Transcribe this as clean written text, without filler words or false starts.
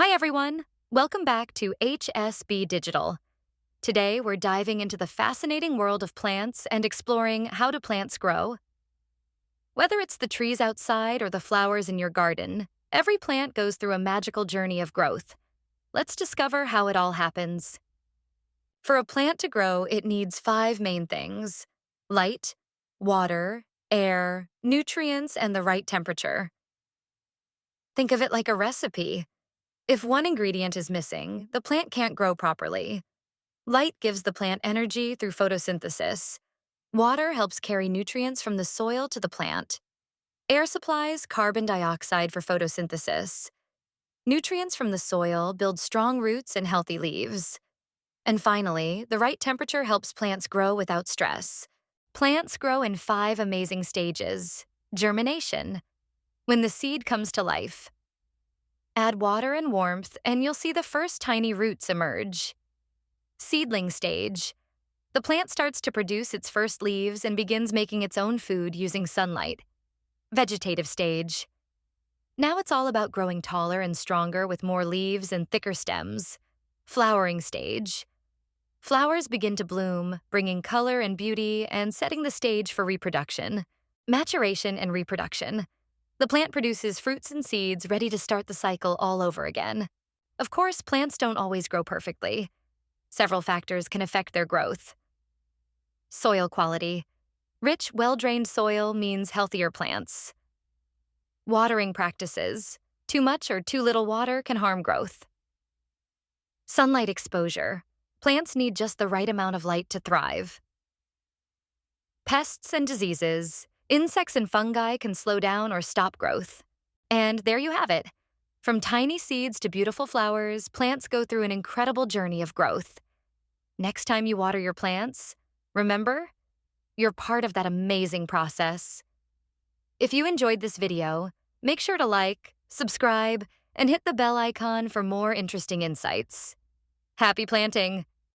Hi, everyone. Welcome back to HSB Digital. Today, we're diving into the fascinating world of plants and exploring how do plants grow. Whether it's the trees outside or the flowers in your garden, every plant goes through a magical journey of growth. Let's discover how it all happens. For a plant to grow, it needs five main things: light, water, air, nutrients, and the right temperature. Think of it like a recipe. If one ingredient is missing, the plant can't grow properly. Light gives the plant energy through photosynthesis. Water helps carry nutrients from the soil to the plant. Air supplies carbon dioxide for photosynthesis. Nutrients from the soil build strong roots and healthy leaves. And finally, the right temperature helps plants grow without stress. Plants grow in five amazing stages. Germination, when the seed comes to life. Add water and warmth, and you'll see the first tiny roots emerge. Seedling stage. The plant starts to produce its first leaves and begins making its own food using sunlight. Vegetative stage. Now it's all about growing taller and stronger with more leaves and thicker stems. Flowering stage. Flowers begin to bloom, bringing color and beauty and setting the stage for reproduction. Maturation and reproduction. The plant produces fruits and seeds ready to start the cycle all over again. Of course, plants don't always grow perfectly. Several factors can affect their growth. Soil quality. Rich, well-drained soil means healthier plants. Watering practices. Too much or too little water can harm growth. Sunlight exposure. Plants need just the right amount of light to thrive. Pests and diseases. Insects and fungi can slow down or stop growth. And there you have it. From tiny seeds to beautiful flowers, plants go through an incredible journey of growth. Next time you water your plants, remember, you're part of that amazing process. If you enjoyed this video, make sure to like, subscribe, and hit the bell icon for more interesting insights. Happy planting!